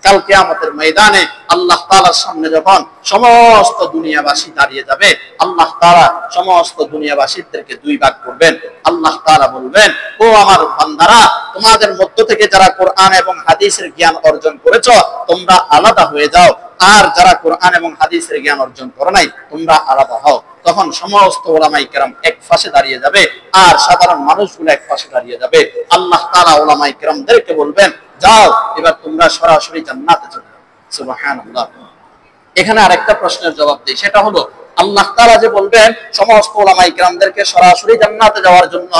কাল কিয়ামতের ময়দানে আল্লাহ তাআলার সামনে যখন সমস্ত দুনিয়াবাসী দাঁড়িয়ে যাবে, আল্লাহ তাআলা সমস্ত দুনিয়াবাসীদেরকে দুই ভাগ করবেন। আল্লাহ তাআলা বলবেন, ও আমার বান্দারা, তোমাদের মধ্য থেকে যারা কোরআন এবং হাদিসের জ্ঞান অর্জন করেছো তোমরা আলাদা হয়ে যাও, আর যারা কোরআন এবং হাদিসের জ্ঞান অর্জন করো নাই তোমরা আলাদা হও। তখন সমস্ত উলামায়ে কেরাম এক পাশে দাঁড়িয়ে যাবে আর সাধারণ মানুষগুলো এক পাশে দাঁড়িয়ে যাবে। আল্লাহ তাআলা উলামায়ে কেরামদেরকে বলবেন, যাও এবার তোমরা সরাসরি জান্নাতে চলে যাও। সুবহানাল্লাহ। এখানে আরেকটা প্রশ্নের জবাব দেই, সেটা হলো আল্লাহ তাআলা যে বলবেন সমস্ত উলামায়ে কেরামদেরকে সরাসরি জান্নাতে যাওয়ার জন্য,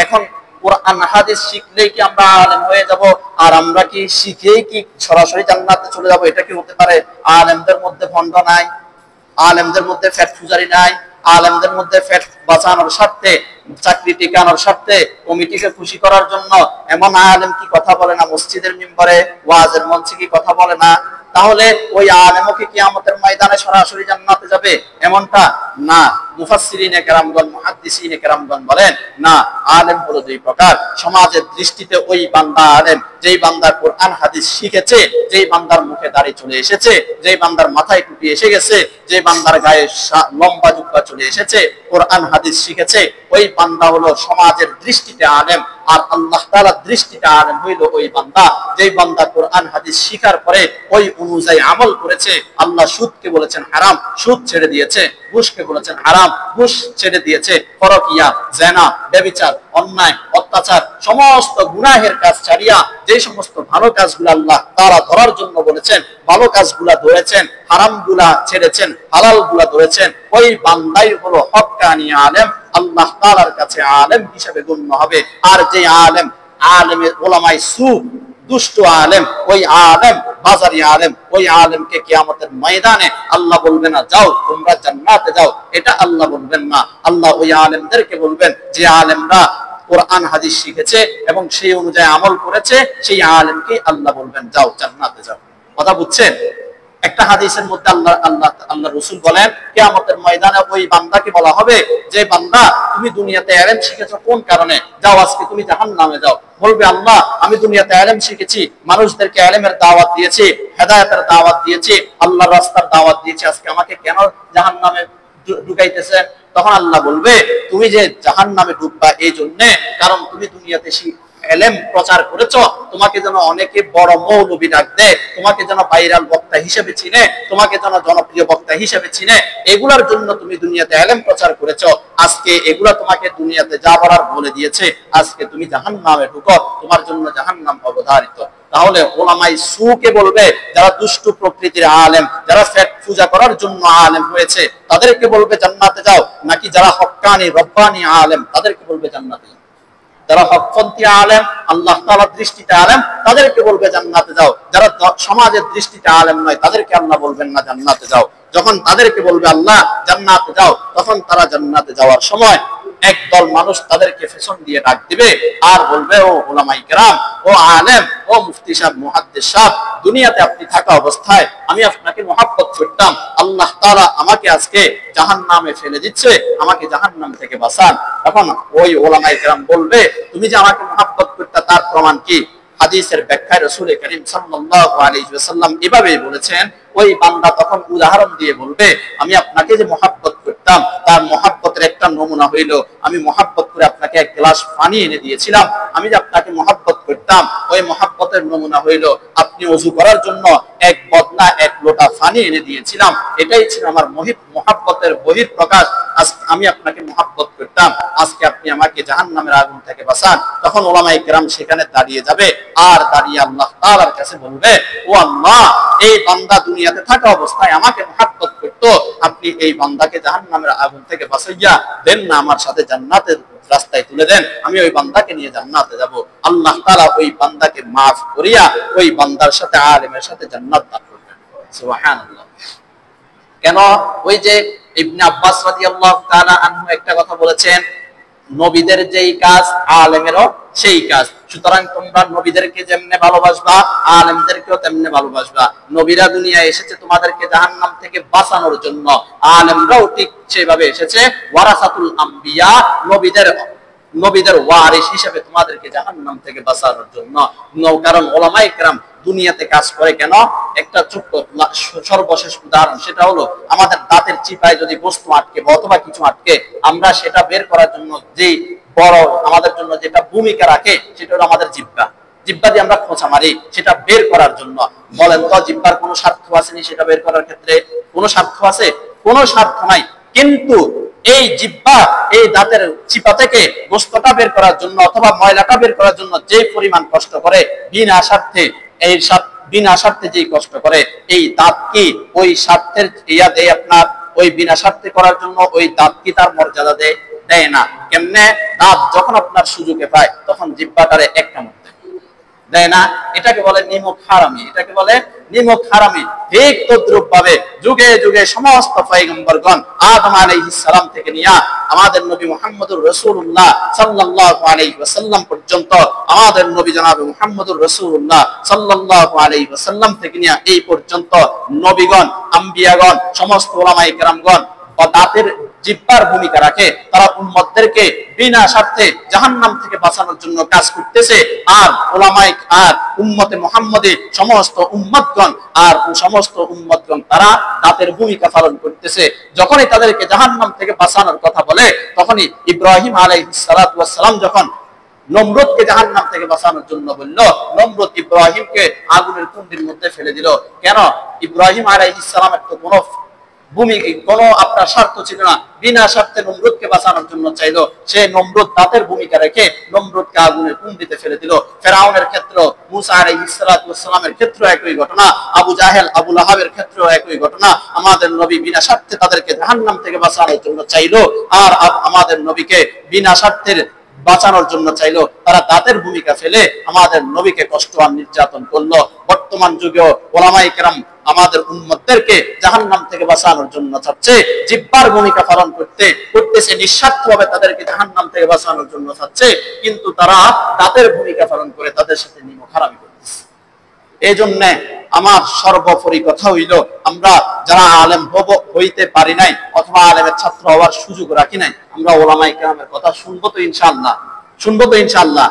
এখন কোরআন হাদিস শিখলেই কি আমরা আলেম হয়ে যাব আর আমরা কি শিখেই কি সরাসরি জান্নাতে চলে যাব? এটা কি হতে পারে? আলেমদের মধ্যে ভণ্ড নাই, আলেমদের মধ্যে ফ্যাট ফুজারি নাই, আলেমদের মধ্যে ফ্যাট বাঁচানোর স্বার্থে, চাকরি টিকানোর স্বার্থে, কমিটিকে খুশি করার জন্য এমন আলেম কি কথা বলে না মসজিদের মিম্বরে, ওয়াজের মঞ্চে কি কথা বলে না? তাহলে ওই আলেমও কি কিয়ামতের ময়দানে সরাসরি জান্নাতে যাবে? এমনটা না। মুফাসসিরিনে কেরামগণ, মুহাদ্দিসিনে কেরামগণ বলেন, না, আলেম হলো দুই প্রকার। সমাজের দৃষ্টিতে ওই বান্দা আলেম যেই বান্দা কোরআন হাদিস শিখেছে, যেই বান্দার মুখে দাড়ি চলে এসেছে, যেই বান্দার মাথায় টুপি এসে গেছে, যেই বান্দার গায়ে লম্বা জুব্বা চলে এসেছে, কোরআন হাদিস শিখেছে, ওই বান্দা হলো সমাজের দৃষ্টিতে আলেম। আর আল্লাহ তাআলার দৃষ্টিতে আলেম হইল ওই বান্দা যেই বান্দা কোরআন হাদিস শিখার পরে ওই অনুযায়ী আমল করেছে। আল্লাহ সুদকে বলেছেন হারাম, সুদ ছেড়ে দিয়েছে। ঘুষকে বলেছেন হারাম, ঘুষ ছেড়ে দিয়েছে। পরকিয়া, জিনা, ব্যভিচার, অন্যায়, অত্যাচার, সমস্ত গুনাহের কাজ ছাড়িয়া যে সমস্ত ভালো কাজগুলো আল্লাহ তাআলা ধরার জন্য বলেছেন, ভালো কাজগুলা ধরেছেন, হারামগুলা ছেড়েছেন, হালালগুলা ধরেছেন, ওই বান্দাই হলো হক্কানি আলেম, আল্লাহ তাআলার কাছে আলেম হিসেবে গণ্য হবে। আর যে আলেম, আলেমের উলামায়ে সু, দুষ্ট আলেম, ওই আলেম বাজারি আলেম, ওই আলেমকে কিয়ামতের ময়দানে আল্লাহ বলবেন না যাও তোমরা জান্নাতে যাও, এটা আল্লাহ বলবেন না। আল্লাহ ওই আলেমদেরকে বলবেন যে আলেমরা কোরআন হাদিস শিখেছে এবং সেই অনুযায়ী আমল করেছে, সেই আলেমকে আল্লাহ বলবেন যাও জান্নাতে যাও। কথা বুঝছেন? একটা হাদিসের মধ্যে আল্লাহ রাসূল বলেন, কিয়ামতের ময়দানে ওই বান্দাকে বলা হবে, যে বান্দা তুমি দুনিয়াতে ইলম শিখেছো কোন কারণে, যাও আজকে তুমি জাহান্নামে যাও। বলবে, আল্লাহ আমি দুনিয়াতে ইলম শিখেছি, মানুষদেরকে ইলমের দাওয়াত দিয়েছি, হেদায়েতের দাওয়াত দিয়েছি, আল্লাহর রাস্তার দাওয়াত দিয়েছি, আজকে আমাকে কেন জাহান্নামে ঢুকাইতেছেন? তখন আল্লাহ বলবে, তুমি যে জাহান্নামে ঢুকবা এই জন্য কারণ তুমি দুনিয়াতে ইলম প্রচার করেছো, তোমাকে যেন অনেকে বড় মৌলবী ডাক দেয়, তোমাকে যেন ভাইরাল বক্তা হিসেবে চিনে, তোমাকে যেন জনপ্রিয় বক্তা হিসেবে চিনে, এগুলার জন্য তুমি দুনিয়াতে ইলম প্রচার করেছো। আজকে এগুলা তোমাকে দুনিয়াতে যা বলার বলে দিয়েছে, আজকে তুমি জাহান্নামে ঢুকো, তোমার জন্য জাহান্নাম অবধারিত। তাহলে উলামায়ে সুকে বলবে, যারা দুষ্ট প্রকৃতির আলেম, যারা ফ্যাট পূজা করার জন্য আলেম হয়েছে, তাদেরকে বলবে জান্নাতে যাও, নাকি যারা হক্কানি রব্বানি আলেম তাদেরকে বলবে জান্নাতে যাও? যারা হকপন্থী আলেম, আল্লাহ তাআলার দৃষ্টিতে আলেম, তাদেরকে বলবে জান্নাতে যাও। যারা সমাজের দৃষ্টিতে আলেম নয় তাদেরকে আল্লাহ বলবেন না জান্নাতে যাও। যখন তাদেরকে বলবে আল্লাহ জান্নাতে যাও, তখন তারা জান্নাতে যাওয়ার সময় একদল মানুষ তাদেরকে পেছন দিয়ে ডাক দিবে আর বলবে, ও উলামায়ে কেরাম, ও আলেম, ও মুফতি সাহেব, মুহাদ্দিস সাহেব, দুনিয়াতে আপনি থাকা অবস্থায় আমি আপনাকে মহব্বত করতাম, আল্লাহ তাআলা আমাকে আজকে জাহান্নামে ফেলে দিচ্ছে, আমাকে জাহান্নাম থেকে বাঁচান। তখন ওই উলামায়ে কেরাম বলবে, তুমি যে আমাকে মহব্বত করতে তার প্রমাণ কি? হাদিসের ব্যাখ্যায় রাসূল করিম সাল্লাল্লাহু আলাইহি ওয়াসাল্লাম এভাবে বলেছেন, ওই বান্দা তখন উদাহরণ দিয়ে বলবে, আমি আপনাকে যে মহব্বত করতাম তার মহব্বতের একটা নমুনা হইল, আমি মহব্বত করে আপনাকে এক গ্লাস পানি এনে দিয়েছিলাম। আমি যে আপনাকে মহব্বত করতাম, ওই মহব্বতের নমুনা হইল আপনি ওযু করার জন্য এক বদনা এক লোটা পানি এনে দিয়েছিলাম। এটাই ছিল আমার মহব্বতের বহিঃপ্রকাশ। আজকে আমি আপনাকে মহব্বত করতাম, আজকে আপনি আমাকে জাহান্নামের আগুন থেকে বাঁচান। তখন উলামায়ে কেরাম সেখানে দাঁড়িয়ে যাবে আর দাঁড়িয়ে আল্লাহ তাআলার কাছে বলবে, ও আল্লাহ, এই বান্দা দুনিয়াতে থাকা অবস্থায় আমাকে মহব্বত করতো, আপনি এই বান্দাকে জাহান্নামের আগুন থেকে বাঁচাইয়া দেন না, আমার সাথে জান্নাতের রাস্তায় তুলে দেন, আমি ওই বান্দাকে নিয়ে জান্নাতে যাব। আল্লাহ তাআলা ওই বান্দাকে মাফ করিয়া ওই বান্দার সাথে আলেমের সাথে জান্নাত দান করবেন। সুবহানাল্লাহ। কেন? ওই যে ইবনে আব্বাস রাদিয়াল্লাহু তাআলা আনহু একটা কথা বলেছেন, নবীদের যেই কাজ আলেমেরও সেই কাজ। সুতরাং তোমরা নবীদেরকে যেমনে ভালোবাসবা, আলেমদেরকেও তেমনে ভালোবাসবা। নবীরা দুনিয়ায় এসেছে তোমাদেরকে জাহান্নাম থেকে বাঁচানোর জন্য, আলেমরাও ঠিক সেভাবে এসেছে ওয়ারাসাতুল আম্বিয়া, নবীদের ওয়ারিস হিসেবে তোমাদেরকে জাহান্নাম থেকে বাঁচানোর জন্য। কারণ উলামায়ে কেরাম দুনিয়াতে কাজ করে কেন? একটা ছোট্ট সর্বশেষ উদাহরণ, সেটা হলো আমাদের দাঁতের চিপায় যদি বস্তু আটকে অথবা কিছু আটকে, আমরা সেটা বের করার জন্য যেই বড় আমাদের জন্য যেটা ভূমিকা রাখে সেটা হলো আমাদের জিহ্বা। জিহ্বা দিয়ে আমরা খোঁচা মারি সেটা বের করার জন্য। বলেন তো জিহ্বার কোনো স্বার্থ আসেনি সেটা বের করার ক্ষেত্রে? কোনো স্বার্থ আছে? কোনো স্বার্থ নাই। কিন্তু এই জিহ্বা এই দাঁতের চিপা থেকে গোস্তটা বের করার জন্য অথবা ময়লাটা বের করার জন্য যে পরিমাণ কষ্ট করে বিনা স্বার্থে, এই বিনা স্বার্থে যেই কষ্ট করে, এই দাঁত কি ওই স্বার্থের ইয়া দেয় আপনার? ওই বিনা স্বার্থে করার জন্য ওই দাঁত কি তার মর্যাদা দেয়? দেয় না। কেমনে? দাঁত যখন আপনার সুযোগে পায় তখন জিহ্বাটারে এক কামড় দেয় না? এটাকে বলে নিমক হারামি। এটাকে বলে নিমক হারামি। ঠিক তদ্রূপ ভাবে যুগে যুগে সমস্ত পয়গম্বরগণ আদম আলাইহিস সালাম থেকে নিয়ে আমাদের নবী মুহাম্মদুর রাসূলুল্লাহ সাল্লাল্লাহু আলাইহি ওয়াসাল্লাম পর্যন্ত, আমাদের নবী জনাব মুহাম্মদুর রাসূলুল্লাহ সাল্লাল্লাহু আলাইহি ওয়াসাল্লাম থেকে নিয়ে এই পর্যন্ত নবীগণ, আম্বিয়াগণ, সমস্ত উলামায়ে কেরামগণ দাঁতের জিহ্বার ভূমিকা রাখে। তারা উম্মতদেরকে বিনা স্বার্থে জাহান্নাম থেকে বাঁচানোর জন্য কাজ করতেছে। আর উলামায়ে আর উম্মতে মুহাম্মদী সমস্ত উম্মতগণ তারা দাঁতের ভূমিকা পালন করতেছে। যখনই তাদেরকে জাহান্নাম থেকে বাঁচানোর কথা বলে, তখনই ইব্রাহিম আলাইহিস সালাতু ওয়াস সালাম যখন নমরুদকে জাহান্নাম থেকে বাঁচানোর জন্য বলল, নমরুদ ইব্রাহিমকে আগুনের কুণ্ডির মধ্যে ফেলে দিল। কেন? ইব্রাহিম আলাইহিস সালামের তো কোনো আপনার স্বার্থ ছিল না, বিনা স্বার্থে নমরুদকে বাঁচানোর জন্য চাইলো। সে নমরুদ দাঁতের ভূমিকা রেখে নমরুদকে আগুনের কুণ্ডিতে ফেলে দিল। ফেরাউনের ক্ষেত্র, মুসা আলাইহিস সালাতু ওয়াস সালামের ক্ষেত্রে একই ঘটনা, আবু জাহেল, আবু লাহাবের ক্ষেত্রেও একই ঘটনা। আমাদের নবী বিনা স্বার্থে তাদেরকে জাহান্নাম থেকে বাঁচানোর জন্য চাইলো, আর আমাদের নবীকে বিনা স্বার্থের বাঁচানোর জন্য চাইলো। তারা দাঁতের ভূমিকা ফেলে আমাদের নবীকে কষ্ট আর নির্যাতন করলো। বর্তমান যুগেও উলামায়ে কেরাম আমাদের উম্মতদেরকে জাহান্নাম থেকে বাঁচানোর জন্য চাচ্ছে, জিহ্বার ভূমিকা পালন করতেছে, নিঃস্বার্থভাবে তাদেরকে জাহান্নাম থেকে বাঁচানোর জন্য চাচ্ছে, কিন্তু তারা দাঁতের ভূমিকা পালন করে তাদের সাথে নিমক হারামি করতেছে। এই জন্য আমার সর্বোপরি কথা হইল, আমরা যারা আলেম হইতে পারি নাই অথবা আলেমের ছাত্র হওয়ার সুযোগ রাখি নাই, আমরা উলামায়ে কেরামের কথা শুনবো তো ইনশাআল্লাহ।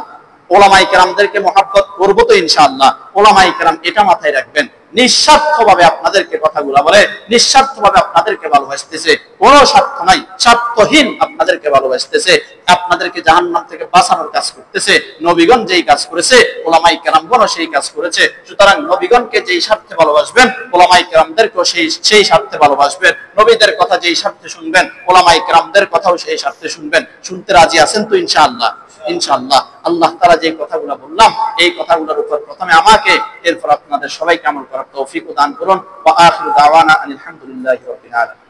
উলামায়ে কেরামদেরকে মহব্বত করবো তো ইনশাআল্লাহ। উলামায়ে কেরাম এটা মাথায় রাখবেন, নিঃস্বার্থভাবে আপনাদেরকে কথাগুলা বলে, নিঃস্বার্থভাবে আপনাদেরকে ভালোবাসতেছে, কোনো স্বার্থ নাই, স্বার্থহীন আপনাদেরকে ভালোবাসতেছে, আপনাদেরকে জাহান্নাম থেকে বাঁচানোর কাজ করতেছে। নবীগণ যেই কাজ করেছে উলামায়ে কেরামগণও সেই কাজ করেছে। সুতরাং নবীগণকে যেই স্বার্থে ভালোবাসবেন উলামায়ে কেরামদেরকেও সেই স্বার্থে ভালোবাসবেন। নবীদের কথা যেই স্বার্থে শুনবেন উলামায়ে কেরামদের কথাও সেই স্বার্থে শুনবেন। শুনতে রাজি আছেন তো ইনশাআল্লাহ? ইনশাআল্লাহ। আল্লাহ তাআলা যে কথাগুলো বললাম এই কথাগুলোর উপর প্রথমে আমাকে, এরপর আপনাদের সবাইকে আমল করার তৌফিক দান করুন। ওয়া আখিরু দাওয়ানা আলহামদুলিল্লাহি রাব্বিল আলামিন।